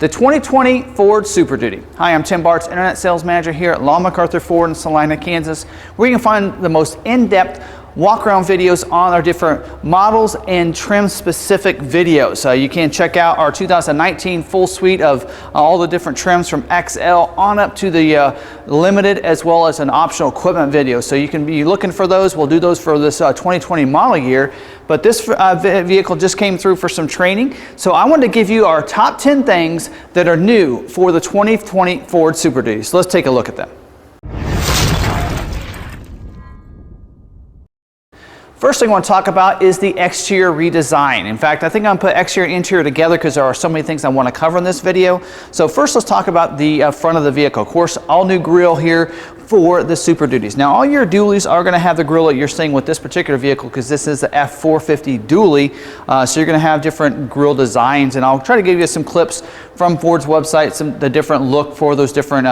The 2020 Ford Super Duty. Hi, I'm Tim Bartz, Internet Sales Manager here at McArthur Ford in Salina, Kansas, where you can find the most in-depth walk-around videos on our different models and trim-specific videos. You can check out our 2019 full suite of all the different trims from XL on up to the limited, as well as an optional equipment video. So you can be looking for those. We'll do those for this 2020 model year. But this vehicle just came through for some training. So I wanted to give you our top 10 things that are new for the 2020 Ford Super Duty. So let's take a look at them. First thing I want to talk about is the exterior redesign. In fact, I think I'm going to put exterior and interior together because there are so many things I want to cover in this video. So first, let's talk about the front of the vehicle. Of course, all new grille here for the Super Duties. Now, all your dualies are going to have the grille that you're seeing with this particular vehicle because this is the F450 dually. So you're going to have different grille designs, and I'll try to give you some clips from Ford's website, the different look for those different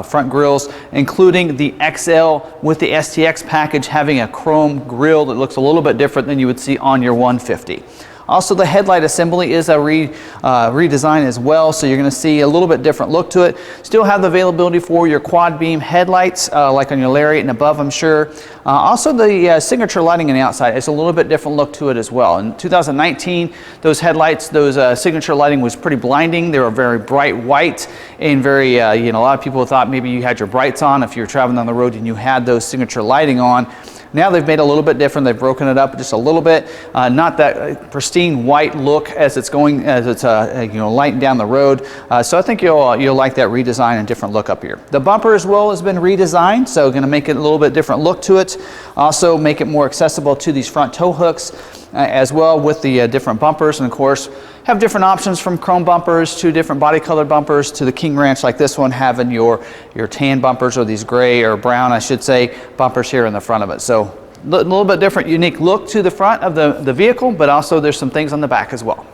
front grilles, including the XL with the STX package having a chrome grille that looks a little bit different than you would see on your 150. Also, the headlight assembly is a redesign as well, so you're going to see a little bit different look to it. Still have the availability for your quad beam headlights, like on your Lariat and above, I'm sure. Also, the signature lighting on the outside is a little bit different look to it as well. In 2019, those headlights, those signature lighting was pretty blinding. They were very bright white and very, a lot of people thought maybe you had your brights on if you were traveling down the road and you had those signature lighting on. Now they've made it a little bit different. They've broken it up just a little bit. Not that pristine white look as it's going, as it's lighting down the road. So I think you'll like that redesign and different look up here. The bumper as well has been redesigned, so going to make it a little bit different look to it. Also make it more accessible to these front tow hooks as well with the different bumpers, and of course have different options from chrome bumpers to different body colored bumpers to the King Ranch like this one having your tan bumpers, or these gray or brown I should say bumpers here in the front of it. So a little bit different unique look to the front of the vehicle, but also there's some things on the back as well.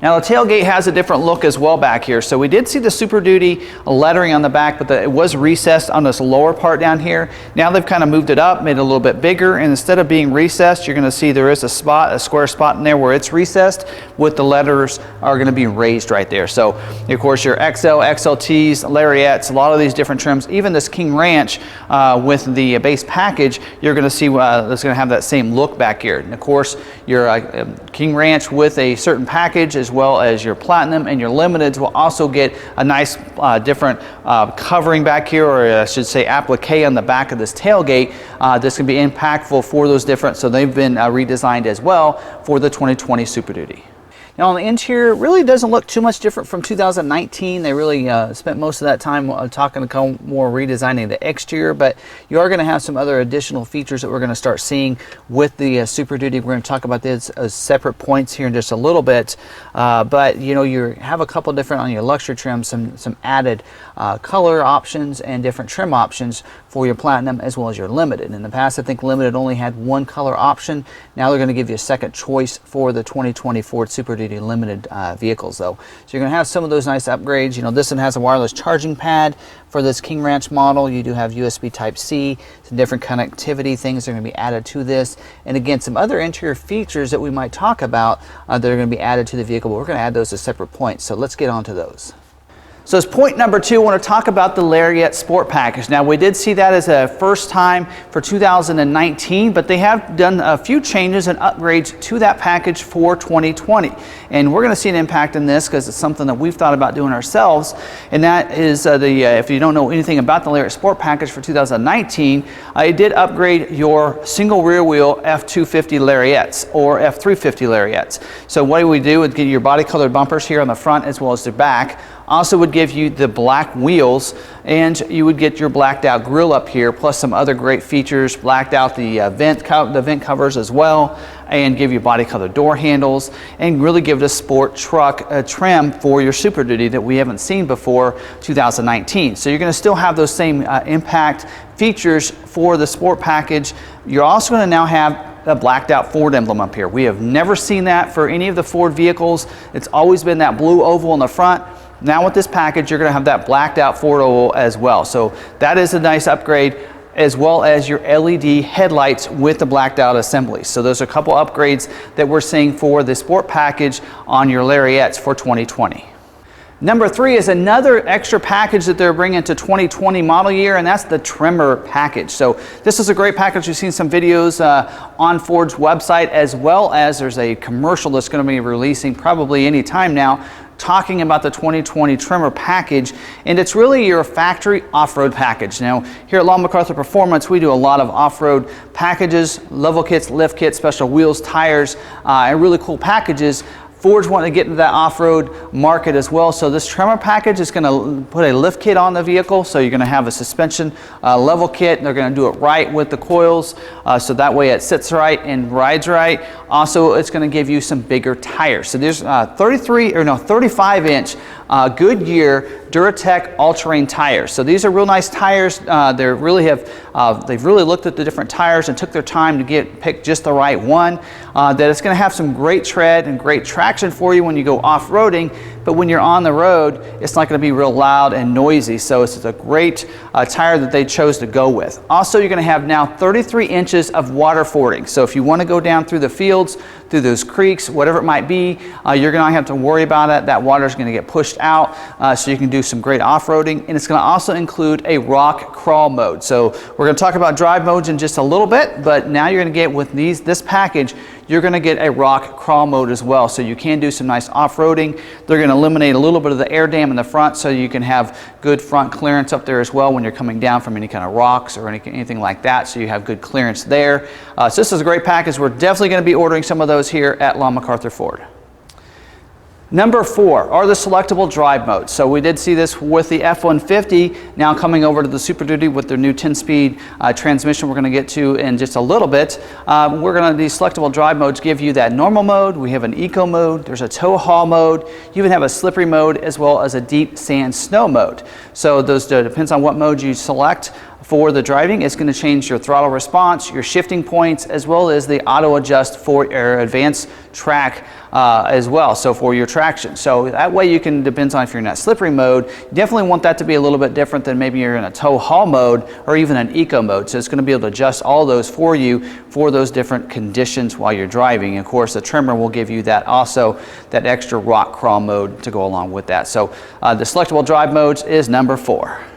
Now the tailgate has a different look as well back here. So we did see the Super Duty lettering on the back, but it was recessed on this lower part down here. Now they've kind of moved it up, made it a little bit bigger, and instead of being recessed, you're going to see there is a square spot in there where it's recessed, with the letters are going to be raised right there. So of course your XL, XLTs, Lariats, a lot of these different trims, even this King Ranch with the base package, you're going to see that's going to have that same look back here. And of course your King Ranch with a certain package, as well as your Platinum and your Limiteds, will also get a nice different covering back here, or I should say applique on the back of this tailgate. This can be impactful for those different, so they've been redesigned as well for the 2020 Super Duty. Now on the interior, really doesn't look too much different from 2019. They really spent most of that time talking more redesigning the exterior, but you are going to have some other additional features that we're going to start seeing with the Super Duty. We're going to talk about this as separate points here in just a little bit, but you have a couple different on your luxury trim, some added color options and different trim options for your Platinum as well as your Limited. In the past, I think Limited only had one color option. Now they're going to give you a second choice for the 2020 Ford Super Duty Limited vehicles though. So you're going to have some of those nice upgrades. This one has a wireless charging pad for this King Ranch model. You do have USB Type-C, some different connectivity things are going to be added to this. And again, some other interior features that we might talk about that are going to be added to the vehicle, but we're going to add those as separate points. So let's get on to those. So as point number 2, I want to talk about the Lariat Sport Package. Now we did see that as a first time for 2019, but they have done a few changes and upgrades to that package for 2020. And we're going to see an impact in this because it's something that we've thought about doing ourselves. And that is if you don't know anything about the Lariat Sport Package for 2019, it did upgrade your single rear wheel F250 Lariats or F350 Lariats. So what we do is get your body colored bumpers here on the front as well as the back. Also would give you the black wheels, and you would get your blacked out grille up here, plus some other great features, blacked out the vent covers as well, and give you body color door handles, and really give it a sport truck trim for your Super Duty that we haven't seen before 2019. So you're going to still have those same impact features for the Sport Package. You're also going to now have a blacked out Ford emblem up here. We have never seen that for any of the Ford vehicles. It's always been that blue oval in the front. Now with this package, you're going to have that blacked out Ford oval as well. So that is a nice upgrade, as well as your LED headlights with the blacked out assembly. So those are a couple upgrades that we're seeing for the Sport Package on your Lariats for 2020. Number 3 is another extra package that they're bringing to 2020 model year, and that's the Tremor Package. So this is a great package. We've seen some videos on Ford's website, as well as there's a commercial that's going to be releasing probably any time now, talking about the 2020 Tremor Package, and it's really your factory off-road package. Now, here at McArthur Performance, we do a lot of off-road packages, level kits, lift kits, special wheels, tires, and really cool packages. Ford's wanting to get into that off-road market as well. So this Tremor Package is going to put a lift kit on the vehicle. So you're going to have a suspension level kit. They're going to do it right with the coils. So that way it sits right and rides right. Also, it's going to give you some bigger tires. So there's 35-inch Goodyear Duratec all-terrain tires. So these are real nice tires. They've really looked at the different tires and took their time to pick just the right one. That it's going to have some great tread and great traction for you when you go off-roading, but when you're on the road, it's not going to be real loud and noisy. So it's a great tire that they chose to go with. Also, you're going to have now 33 inches of water fording. So if you want to go down through the fields, through those creeks, whatever it might be, you're going to have to worry about it. That water is going to get pushed out, so you can do some great off-roading. And it's going to also include a rock crawl mode. So we're going to talk about drive modes in just a little bit, but now you're going to get with this package, you're going to get a rock crawl mode as well. So you can do some nice off-roading. They're going to eliminate a little bit of the air dam in the front, so you can have good front clearance up there as well when you're coming down from any kind of rocks or anything like that. So you have good clearance there. So this is a great package. We're definitely going to be ordering some of those here at McArthur Ford. Number 4 are the selectable drive modes. So we did see this with the F-150, now coming over to the Super Duty with their new 10-speed transmission we're going to get to in just a little bit. These selectable drive modes give you that normal mode, we have an eco mode, there's a tow haul mode, you even have a slippery mode as well as a deep sand snow mode. So those depends on what mode you select for the driving. It's going to change your throttle response, your shifting points, as well as the auto adjust for your advanced track as well, so for your traction. So that way you can, depends on if you're in that slippery mode, you definitely want that to be a little bit different than maybe you're in a tow haul mode or even an eco mode. So it's going to be able to adjust all those for you for those different conditions while you're driving. And of course, the Tremor will give you that also, that extra rock crawl mode to go along with that. So the selectable drive modes is number 4.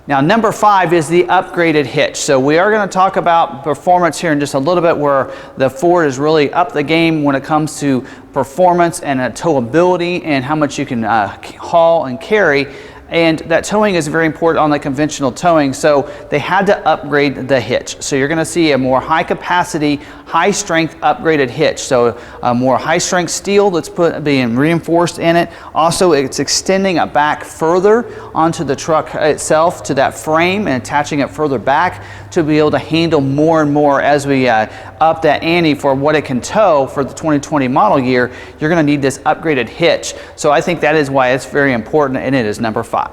Now, number 5 is the upgraded hitch. So we are going to talk about performance here in just a little bit, where the Ford is really up the game when it comes to performance and towability and how much you can haul and carry. And that towing is very important on the conventional towing, so they had to upgrade the hitch. So you're going to see a more high capacity, high strength upgraded hitch. So a more high strength steel that's being reinforced in it. Also, it's extending it back further onto the truck itself, to that frame, and attaching it further back to be able to handle more and more as we up that ante for what it can tow for the 2020 model year. You're going to need this upgraded hitch. So I think that is why it's very important, and it is number 5.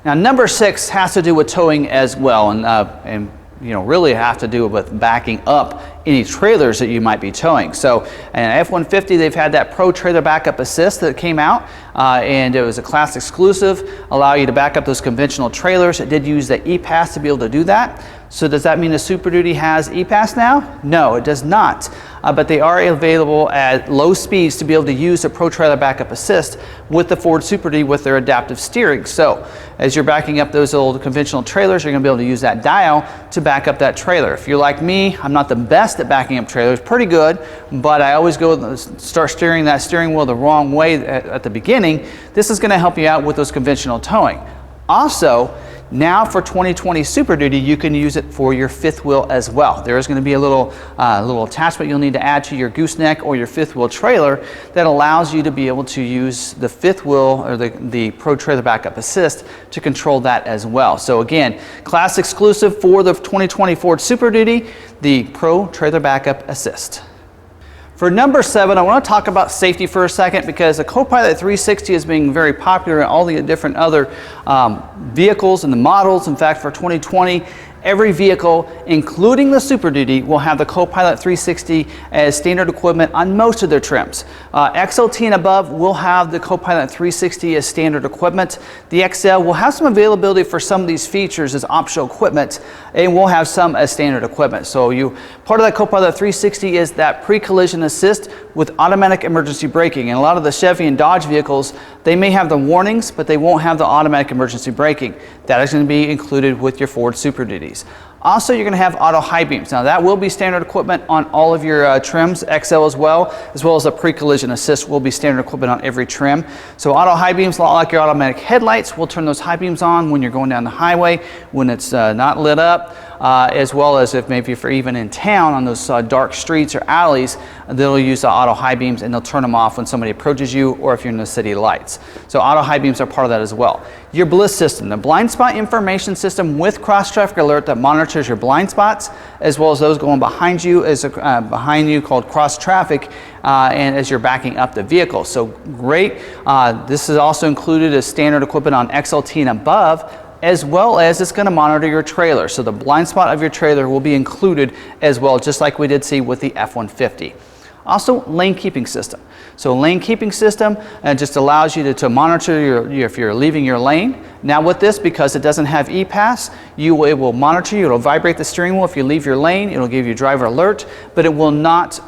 Now, number 6 has to do with towing as well, and really have to do with backing up any trailers that you might be towing. So in F-150, they've had that Pro Trailer Backup Assist that came out, and it was a class exclusive, allow you to back up those conventional trailers. It did use the E-Pass to be able to do that. So does that mean the Super Duty has E-Pass now? No, it does not. But they are available at low speeds to be able to use the Pro Trailer Backup Assist with the Ford Super Duty with their adaptive steering. So as you're backing up those old conventional trailers, you're going to be able to use that dial to back up that trailer. If you're like me, I'm not the best at backing up trailers, pretty good, but I always start steering that steering wheel the wrong way at the beginning. This is going to help you out with those conventional towing. Also, now for 2020 Super Duty, you can use it for your fifth wheel as well. There is going to be a little attachment you'll need to add to your gooseneck or your fifth wheel trailer that allows you to be able to use the fifth wheel or the Pro Trailer Backup Assist to control that as well. So again, class exclusive for the 2020 Ford Super Duty, the Pro Trailer Backup Assist. For number 7, I want to talk about safety for a second, because the Copilot 360 is being very popular in all the different other vehicles and the models. In fact, for 2020, Every vehicle, including the Super Duty, will have the Copilot 360 as standard equipment on most of their trims. XLT and above will have the Copilot 360 as standard equipment. The XL will have some availability for some of these features as optional equipment, and we'll have some as standard equipment. So part of that Copilot 360 is that pre-collision assist with automatic emergency braking. And a lot of the Chevy and Dodge vehicles, they may have the warnings, but they won't have the automatic emergency braking. That is going to be included with your Ford Super Duties. Also, you're going to have auto high beams. Now that will be standard equipment on all of your trims, XL as well as a pre-collision assist will be standard equipment on every trim. So auto high beams, a lot like your automatic headlights, will turn those high beams on when you're going down the highway, when it's not lit up, as well as if you're even in town on those dark streets or alleys, they'll use the auto high beams and they'll turn them off when somebody approaches you or if you're in the city lights. So auto high beams are part of that as well. Your BLIS system, the blind spot information system with cross traffic alert that monitors your blind spots as well as those going behind you called cross traffic and as you're backing up the vehicle. So great. This is also included as standard equipment on XLT and above, as well as it's going to monitor your trailer. So the blind spot of your trailer will be included as well, just like we did see with the F-150. Also, lane keeping system. So lane keeping system just allows you to monitor if you're leaving your lane. Now with this, because it doesn't have e-pass, it will monitor you, it'll vibrate the steering wheel if you leave your lane, it'll give you driver alert, but it will not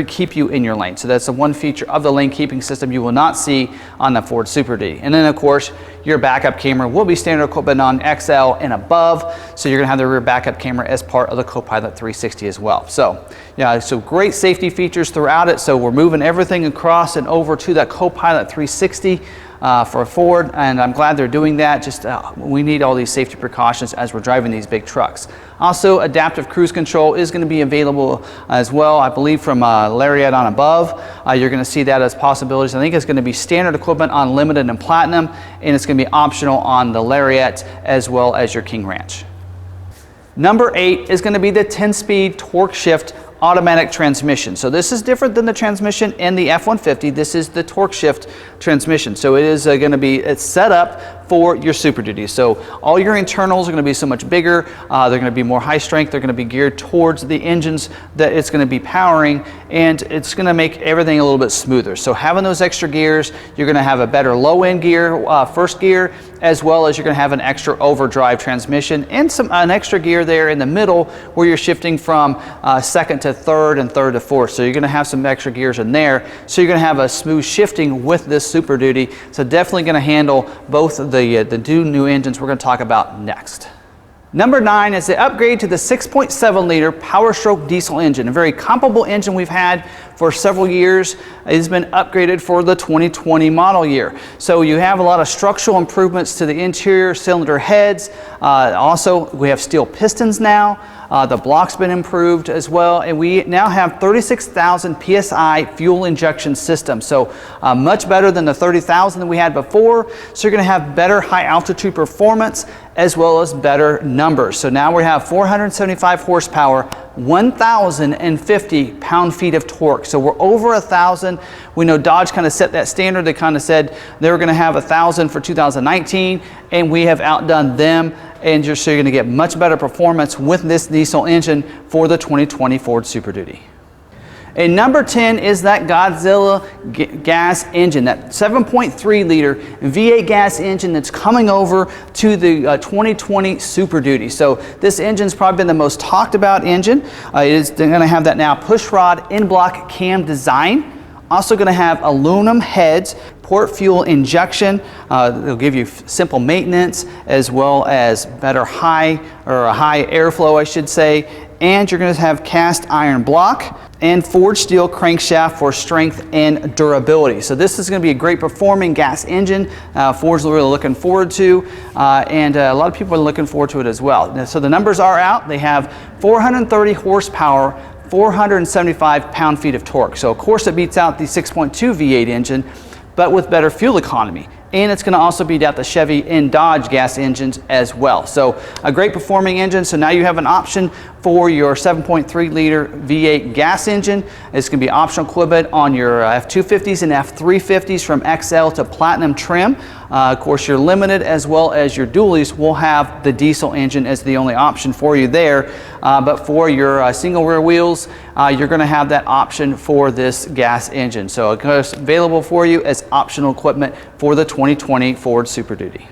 keep you in your lane. So that's the one feature of the lane keeping system you will not see on the Ford Super Duty. And then of course, your backup camera will be standard equipment on XL and above. So you're gonna have the rear backup camera as part of the Copilot 360 as well. So yeah, so great safety features throughout it. So we're moving everything across and over to that Copilot 360 for Ford, and I'm glad they're doing that. We need all these safety precautions as we're driving these big trucks. Also, adaptive cruise control is going to be available as well, I believe from Lariat on above. You're going to see that as possibilities. I think it's going to be standard equipment on Limited and Platinum, and it's going to be optional on the Lariat as well as your King Ranch. Number 8 is going to be the 10-speed TorqShift automatic transmission. So this is different than the transmission in the F-150. This is the TorqShift transmission. So it is it's set up for your Super Duty. So all your internals are going to be so much bigger. They're going to be more high strength. They're going to be geared towards the engines that it's going to be powering, and it's going to make everything a little bit smoother. So having those extra gears, you're going to have a better low end gear, first gear, as well as you're going to have an extra overdrive transmission and an extra gear there in the middle where you're shifting from second to third and third to fourth. So you're going to have some extra gears in there. So you're going to have a smooth shifting with this Super Duty. So definitely going to handle both the two new engines we're going to talk about next. Number 9 is the upgrade to the 6.7 liter Power Stroke diesel engine, a very comparable engine we've had for several years. It has been upgraded for the 2020 model year. So you have a lot of structural improvements to the interior cylinder heads. Also, we have steel pistons now. The block's been improved as well, and we now have 36,000 PSI fuel injection system. So much better than the 30,000 that we had before. So you're going to have better high altitude performance as well as better numbers. So now we have 475 horsepower, 1,050 pound-feet of torque. So we're over 1,000. We know Dodge kind of set that standard. They kind of said they were going to have 1,000 for 2019, and we have outdone them. And so you're going to get much better performance with this diesel engine for the 2020 Ford Super Duty. And number 10 is that Godzilla gas engine, that 7.3 liter V8 gas engine that's coming over to the 2020 Super Duty. So this engine's probably been the most talked about engine. It is going to have that now push rod in-block cam design. Also going to have aluminum heads, port fuel injection. It'll give you simple maintenance as well as better high airflow, I should say. And you're going to have cast iron block and forged steel crankshaft for strength and durability. So this is going to be a great performing gas engine. Ford's really looking forward to, and a lot of people are looking forward to it as well. So the numbers are out. They have 430 horsepower, 475 pound-feet of torque. So of course it beats out the 6.2 V8 engine, but with better fuel economy. And it's going to also beat out the Chevy and Dodge gas engines as well. So a great performing engine. So now you have an option for your 7.3 liter V8 gas engine. It's going to be optional equipment on your F250s and F350s from XL to Platinum trim. Of course, your limited as well as your dualies will have the diesel engine as the only option for you there. But for your single rear wheels, you're going to have that option for this gas engine. So it's available for you as optional equipment for the 2020 Ford Super Duty.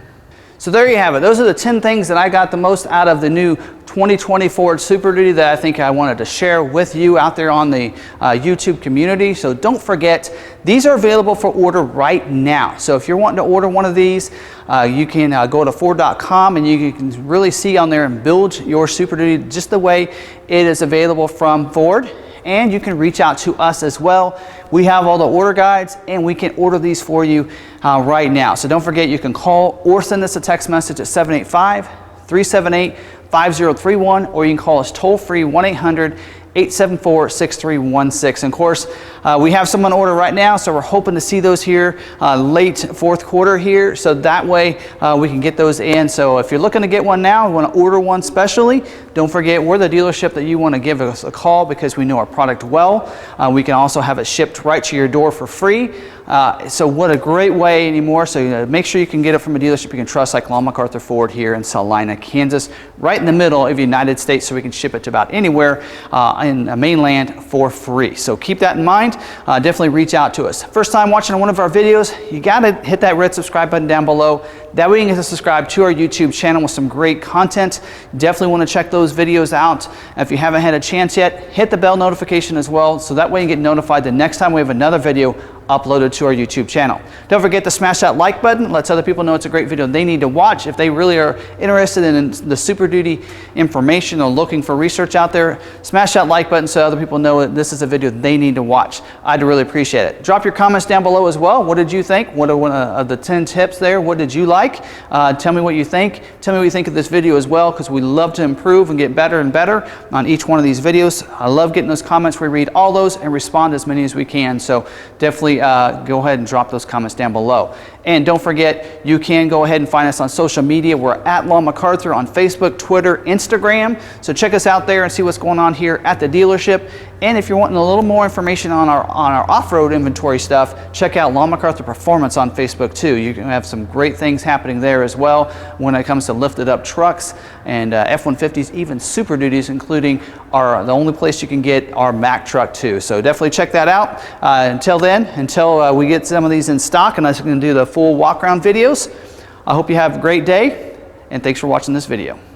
So there you have it. Those are the 10 things that I got the most out of the new 2020 Ford Super Duty that I think I wanted to share with you out there on the YouTube community. So don't forget, these are available for order right now. So if you're wanting to order one of these, you can go to Ford.com and you can really see on there and build your Super Duty just the way it is available from Ford. And you can reach out to us as well. We have all the order guides and we can order these for you right now. So don't forget, you can call or send us a text message at 785-378-5031, or you can call us toll free 1-800-874-6316. And of course, we have some on order right now, so we're hoping to see those here late fourth quarter here, so that way we can get those in. So if you're looking to get one now, you want to order one specially, don't forget we're the dealership that you want to give us a call because we know our product well. We can also have it shipped right to your door for free. So what a great way anymore. So make sure you can get it from a dealership you can trust, like McArthur Ford here in Salina, Kansas, right in the middle of the United States, so we can ship it to about anywhere in the mainland for free. So keep that in mind. Definitely reach out to us. First time watching one of our videos, you got to hit that red subscribe button down below. That way you can get to subscribe to our YouTube channel with some great content. Definitely want to check those videos out. If you haven't had a chance yet, hit the bell notification as well, so that way you get notified the next time we have another video uploaded to our YouTube channel. Don't forget to smash that like button. Lets other people know it's a great video they need to watch. If they really are interested in the Super Duty information or looking for research out there, smash that like button so other people know that this is a video they need to watch. I'd really appreciate it. Drop your comments down below as well. What did you think? What are one of the 10 tips there? What did you like? Tell me what you think. Tell me what you think of this video as well, because we love to improve and get better and better on each one of these videos. I love getting those comments. We read all those and respond as many as we can. So definitely go ahead and drop those comments down below. And don't forget, you can go ahead and find us on social media. We're at Law McArthur on Facebook, Twitter, Instagram. So check us out there and see what's going on here at the dealership. And if you're wanting a little more information on our off-road inventory stuff, check out Law McArthur Performance on Facebook too. You can have some great things happening there as well when it comes to lifted up trucks and F-150s, even Super Duties, including the only place you can get our Mack truck too. So definitely check that out. Until then, until we get some of these in stock and I can do the full walk around videos, I hope you have a great day and thanks for watching this video.